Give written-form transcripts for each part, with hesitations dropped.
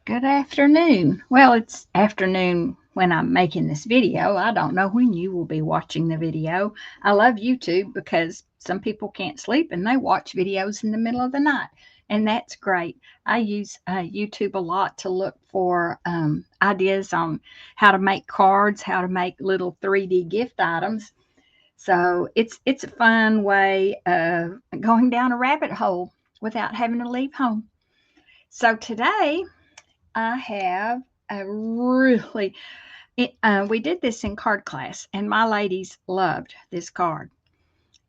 Good afternoon. Well, it's afternoon when I'm making this video. I don't know when you will be watching the video. I love YouTube because some people can't sleep and they watch videos in the middle of the night, and that's great. I use YouTube a lot to look for ideas on how to make cards, how to make little 3D gift items. So it's a fun way of going down a rabbit hole without having to leave home. So today I have a really, we did this in card class, and my ladies loved this card.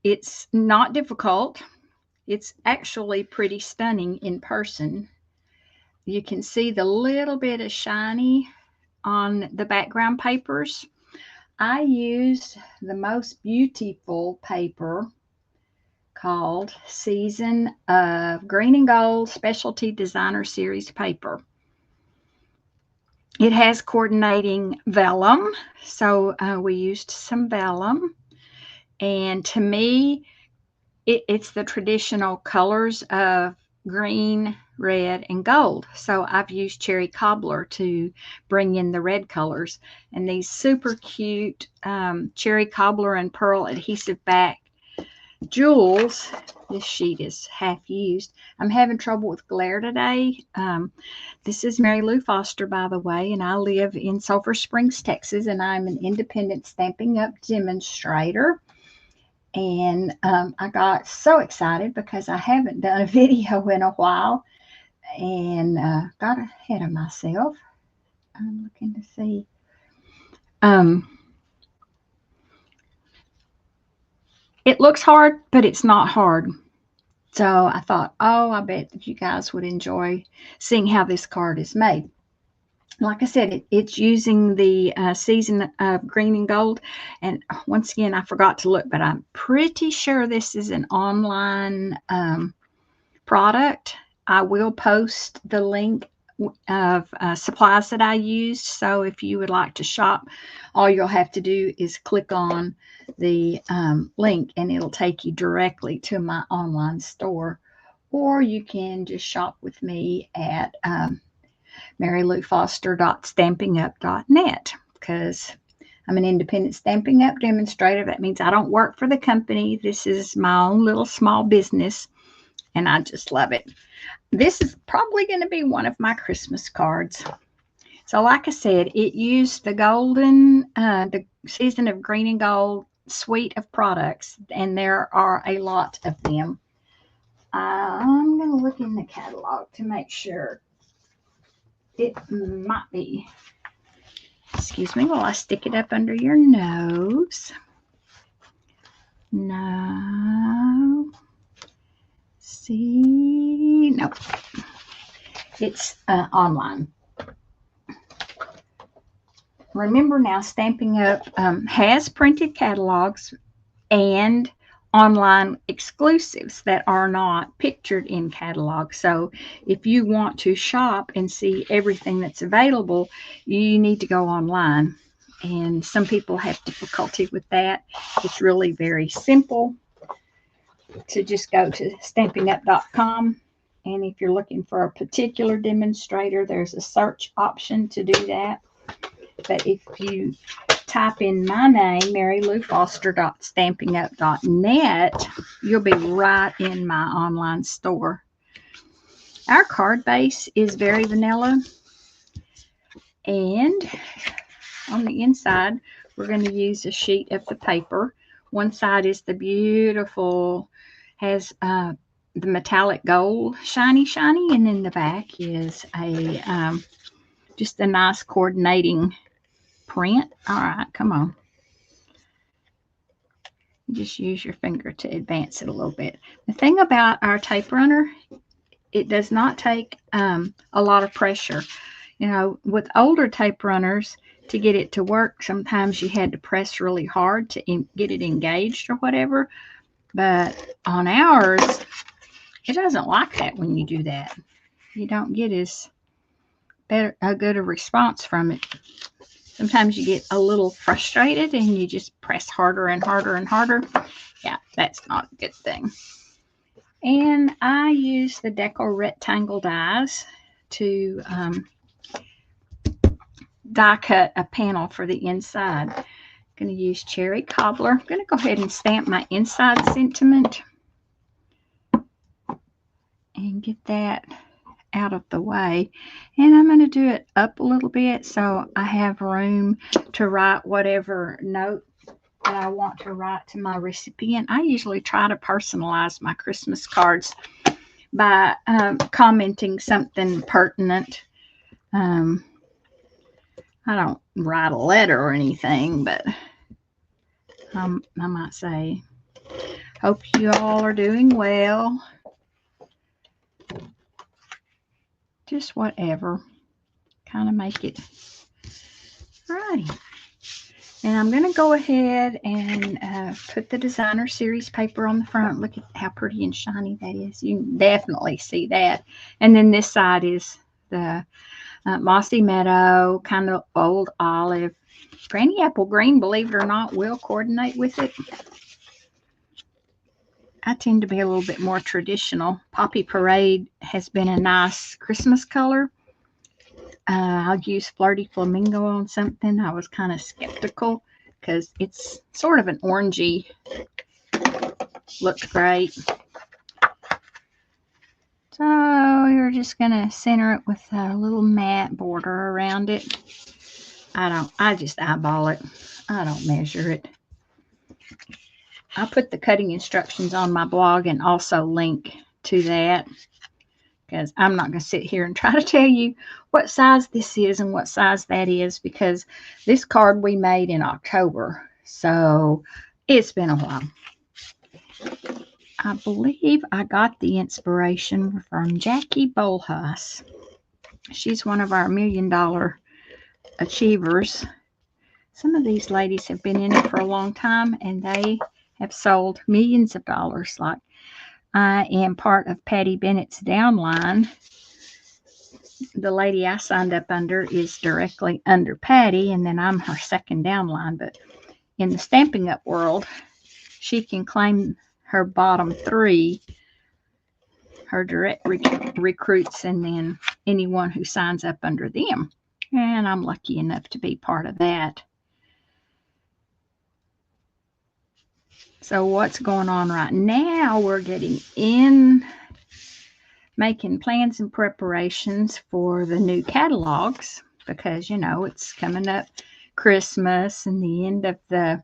It's not difficult, it's actually pretty stunning in person. You can see the little bit of shiny on the background papers. I used the most beautiful paper called Season of Green and Gold Specialty Designer Series paper. It has coordinating vellum, so we used some vellum. And to me, it's the traditional colors of green, red, and gold. So I've used cherry cobbler to bring in the red colors. And these super cute cherry cobbler and pearl adhesive back jewels. This sheet is half used. I'm having trouble with glare today. This is Mary Lou Foster, by the way, and I live in Sulphur Springs, Texas, and I'm an independent Stampin' Up! Demonstrator. And I got so excited because I haven't done a video in a while and got ahead of myself. I'm looking to see. Um, it looks hard, but it's not hard. So I thought, oh, I bet that you guys would enjoy seeing how this card is made. Like I said, it's using the season of green and gold. And once again, I forgot to look, but I'm pretty sure this is an online product. I will post the link of supplies that I used. So if you would like to shop, all you'll have to do is click on the link and it'll take you directly to my online store. Or you can just shop with me at maryloufoster.stampingup.net because I'm an independent Stampin' Up! Demonstrator. That means I don't work for the company. This is my own little small business, and I just love it. This is probably going to be one of my Christmas cards. So, like I said, it used the season of green and gold suite of products, and there are a lot of them. I'm going to look in the catalog to make sure. It might be. Excuse me while I stick it up under your nose. No. See? No. It's online. Remember now, Stampin' Up! Has printed catalogs and online exclusives that are not pictured in catalogs. So if you want to shop and see everything that's available, you need to go online. And some people have difficulty with that. It's really very simple to just go to stampingup.com. And if you're looking for a particular demonstrator, there's a search option to do that. But if you type in my name, maryloufoster.stampingup.net, you'll be right in my online store. Our card base is very vanilla. And on the inside, we're going to use a sheet of the paper. One side is the beautiful, has the metallic gold, shiny, and then the back is a just a nice coordinating print. All right, come on. Just use your finger to advance it a little bit. The thing about our tape runner, it does not take a lot of pressure. You know, with older tape runners, to get it to work, sometimes you had to press really hard to get it engaged or whatever. But on ours, it doesn't like that when you do that. You don't get a good a response from it. Sometimes you get a little frustrated and you just press harder and harder and harder. Yeah, that's not a good thing. And I use the Deco rectangle dies to die cut a panel for the inside. I'm going to use cherry cobbler. I'm going to go ahead and stamp my inside sentiment and get that out of the way. And I'm going to do it up a little bit so I have room to write whatever note that I want to write to my recipient. I usually try to personalize my Christmas cards by commenting something pertinent. I don't write a letter or anything, but I might say, hope you all are doing well. Just whatever. Kind of make it. Alrighty. And I'm going to go ahead and put the designer series paper on the front. Look at how pretty and shiny that is. You can definitely see that. And then this side is the mossy meadow, kind of old olive. Granny apple green, believe it or not, will coordinate with it. I tend to be a little bit more traditional. Poppy Parade has been a nice Christmas color. I'll use Flirty Flamingo on something. I was kind of skeptical because it's sort of an orangey. Looks great. So you're just going to center it with a little matte border around it. I just eyeball it. I don't measure it. I'll put the cutting instructions on my blog and also link to that, because I'm not going to sit here and try to tell you what size this is and what size that is, because this card we made in October, so it's been a while. I believe I got the inspiration from Jackie Bolhuis. She's one of our $1 Million achievers. Some of these ladies have been in it for a long time, and they have sold millions of dollars. Like, I am part of Patty Bennett's downline. The lady I signed up under is directly under Patty, and then I'm her second downline. But in the Stampin' Up world, she can claim her bottom three, her direct recruits, and then anyone who signs up under them. And I'm lucky enough to be part of that. So what's going on right now? We're getting in, making plans and preparations for the new catalogs, because, you know, it's coming up Christmas and the end of the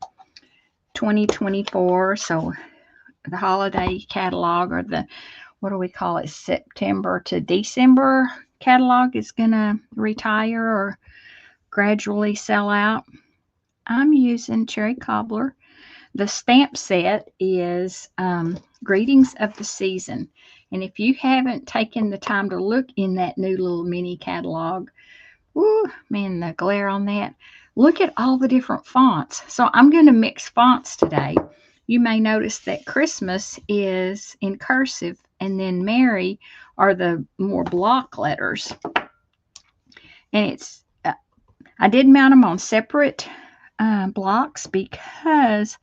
2024. So the holiday catalog, or the, what do we call it, September to December catalog, is going to retire or gradually sell out. I'm using cherry cobbler. The stamp set is Greetings of the Season. And if you haven't taken the time to look in that new little mini catalog, whoo, man, the glare on that. Look at all the different fonts. So I'm going to mix fonts today. You may notice that Christmas is in cursive, and then Merry are the more block letters. And it's, I did mount them on separate blocks because,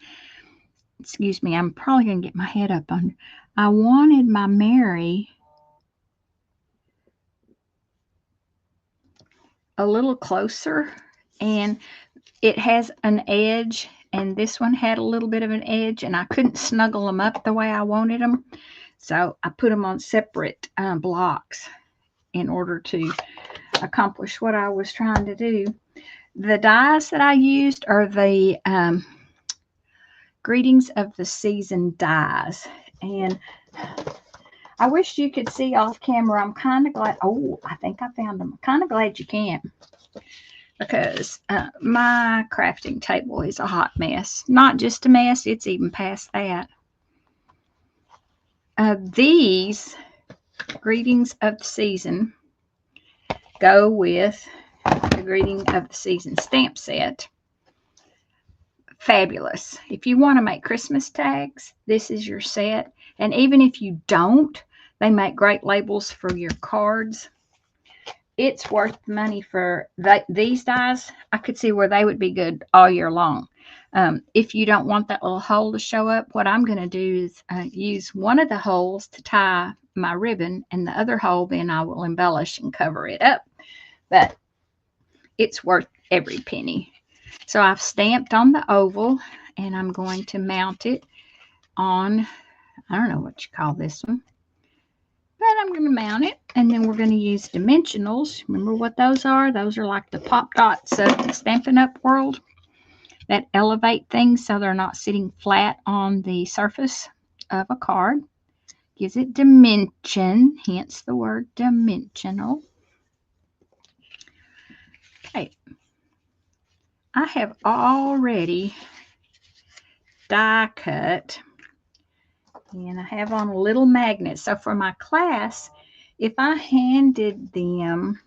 excuse me, I'm probably going to get my head up on, I wanted my Merry a little closer, and it has an edge, and this one had a little bit of an edge, and I couldn't snuggle them up the way I wanted them. So I put them on separate blocks in order to accomplish what I was trying to do. The dies that I used are the Greetings of the Season dies. And I wish you could see off camera. I'm kind of glad. Oh, I think I found them. I'm kind of glad you can't, because my crafting table is a hot mess. Not just a mess, it's even past that. These Greetings of the Season go with the Greeting of the Season stamp set. Fabulous. If you want to make Christmas tags, this is your set. And even if you don't, they make great labels for your cards. It's worth the money for these dies. I could see where they would be good all year long. If you don't want that little hole to show up, what I'm going to do is use one of the holes to tie my ribbon, and the other hole then I will embellish and cover it up. but it's worth every penny. So I've stamped on the oval, and I'm going to mount it on, I don't know what you call this one, but I'm going to mount it, and then we're going to use dimensionals. Remember what those are? Those are like the pop dots of the Stampin' Up! World that elevate things so they're not sitting flat on the surface of a card. Gives it dimension, hence the word dimensional. Okay, I have already die cut, and I have on a little magnet. So for my class, if I handed them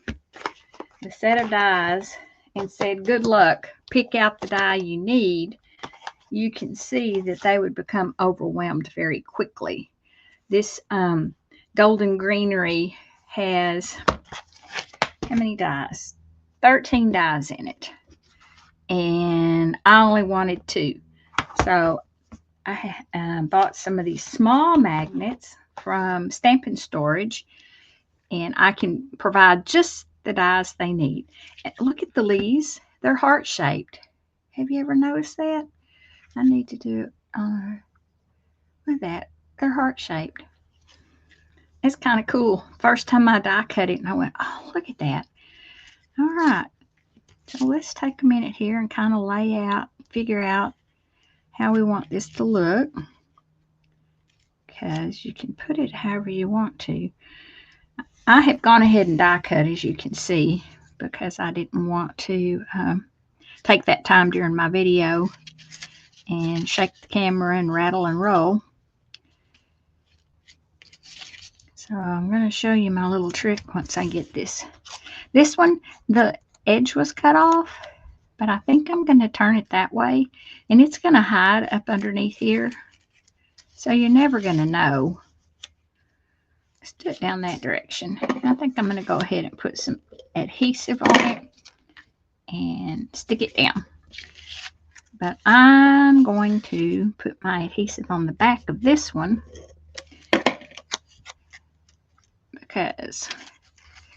the set of dies and said, good luck, pick out the die you need, you can see that they would become overwhelmed very quickly. This Golden Greenery has, how many dies? 13 dies in it. And I only wanted 2. So I bought some of these small magnets from Stampin' Storage, and I can provide just the dies they need. And look at the leaves. They're heart-shaped. Have you ever noticed that? I need to do it. Look at that. They're heart-shaped. It's kind of cool. First time I die cut it, and I went, oh, look at that. All right. So let's take a minute here and kind of lay out, figure out how we want this to look, because you can put it however you want to. I have gone ahead and die cut, as you can see, because I didn't want to take that time during my video and shake the camera and rattle and roll. So I'm going to show you my little trick once I get this. This one, the edge was cut off, but I think I'm going to turn it that way, and it's going to hide up underneath here, so you're never going to know. Let's do it down that direction. I think I'm going to go ahead and put some adhesive on it and stick it down. But I'm going to put my adhesive on the back of this one, because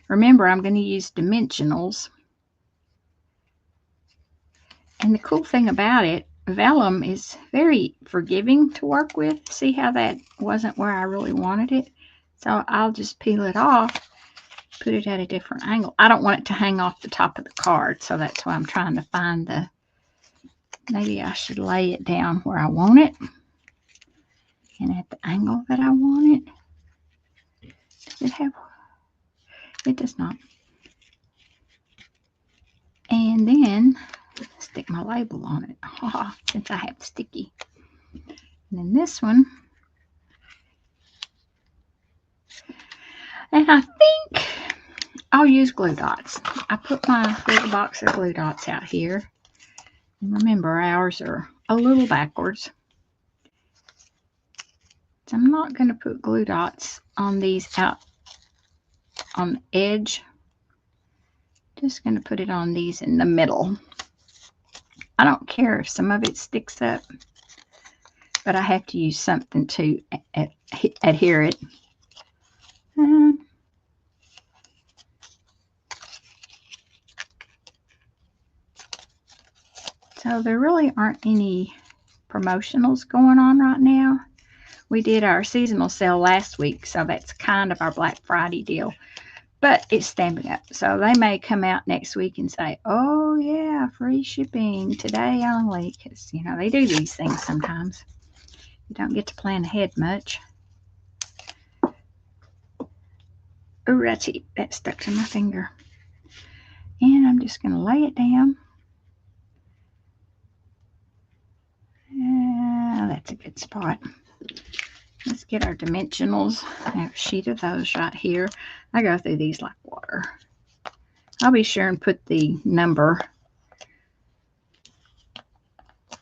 remember, I'm going to use dimensionals. And the cool thing about it, vellum is very forgiving to work with. See how that wasn't where I really wanted it? So I'll just peel it off, put it at a different angle. I don't want it to hang off the top of the card, so that's why I'm trying to find the, maybe I should lay it down where I want it and at the angle that I want it. Does it have, it does not. And then stick my label on it, since I have sticky. And then this one, and I think I'll use glue dots. I put my little box of glue dots out here. And remember, ours are a little backwards. So I'm not going to put glue dots on these out on the edge. Just going to put it on these in the middle. I don't care if some of it sticks up, but I have to use something to adhere it. So there really aren't any promotionals going on right now. We did our seasonal sale last week, so that's kind of our Black Friday deal. But it's Stampin' Up! So they may come out next week and say, oh yeah, free shipping today only, because, you know, they do these things sometimes. You don't get to plan ahead much. Alrighty, that stuck to my finger. And I'm just going to lay it down. That's a good spot. Let's get our dimensionals. I have a sheet of those right here. I go through these like water. I'll be sure and put the number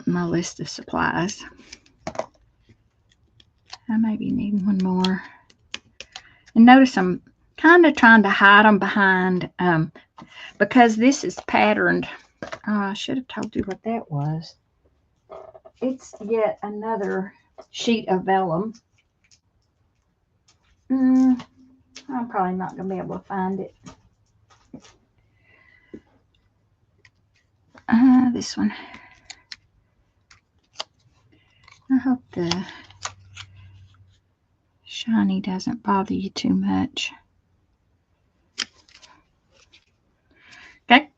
in my list of supplies. I maybe need one more. And notice I'm kind of trying to hide them behind, because this is patterned. I should have told you what that was. It's yet another sheet of vellum. I'm probably not going to be able to find it. This one. I hope the shiny doesn't bother you too much. Okay.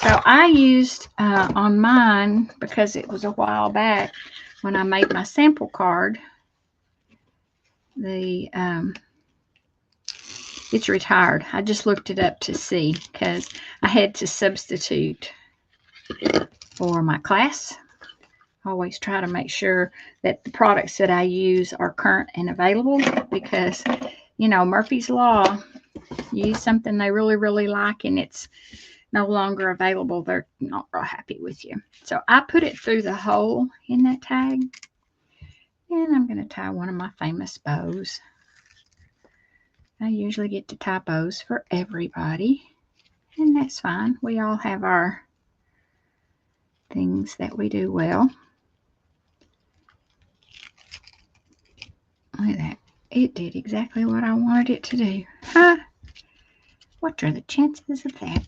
So I used on mine, because it was a while back when I made my sample card, it's retired. I just looked it up to see because I had to substitute for my class. I always try to make sure that the products that I use are current and available because, you know, Murphy's Law, you use something they really, really like and it's no longer available, they're not real happy with you. So I put it through the hole in that tag, and I'm going to tie one of my famous bows. I usually get to tie bows for everybody, and that's fine. We all have our things that we do well. Look at that. It did exactly what I wanted it to do. Huh? What are the chances of that?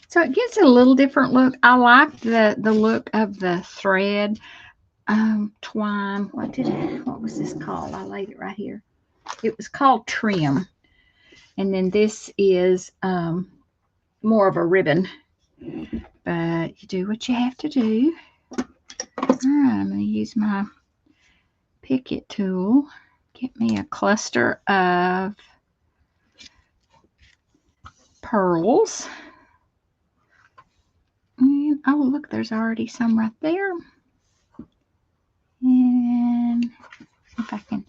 So it gives it a little different look. I like the look of the thread twine. What was this called? I laid it right here. It was called trim. And then this is more of a ribbon. But you do what you have to do. All right, I'm going to use my Picket tool. Get me a cluster of pearls. And, oh, look, there's already some right there. And if I can,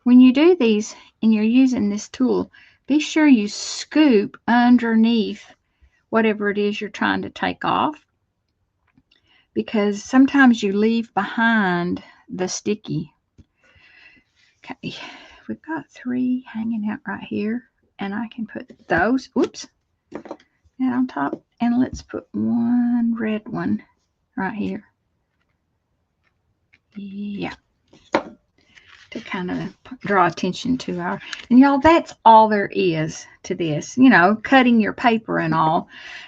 when you do these and you're using this tool, be sure you scoop underneath whatever it is you're trying to take off, because sometimes you leave behind the sticky. Okay, we've got 3 hanging out right here, and I can put those, oops, that on top, and let's put one red one right here. Yeah, to kind of draw attention to our, and y'all, that's all there is to this, you know, cutting your paper and all.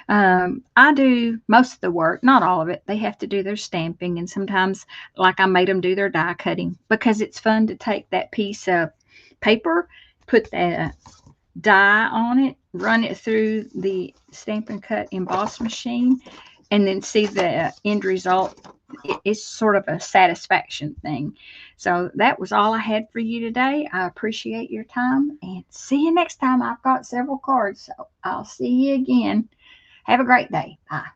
I do most of the work, not all of it. They have to do their stamping, and sometimes, like, I made them do their die cutting because it's fun to take that piece of paper, put the die on it, run it through the stamp and cut emboss machine, and then see the end result. It's sort of a satisfaction thing. So that was all I had for you today. I appreciate your time, and see you next time. I've got several cards, so I'll see you again. Have a great day. Bye.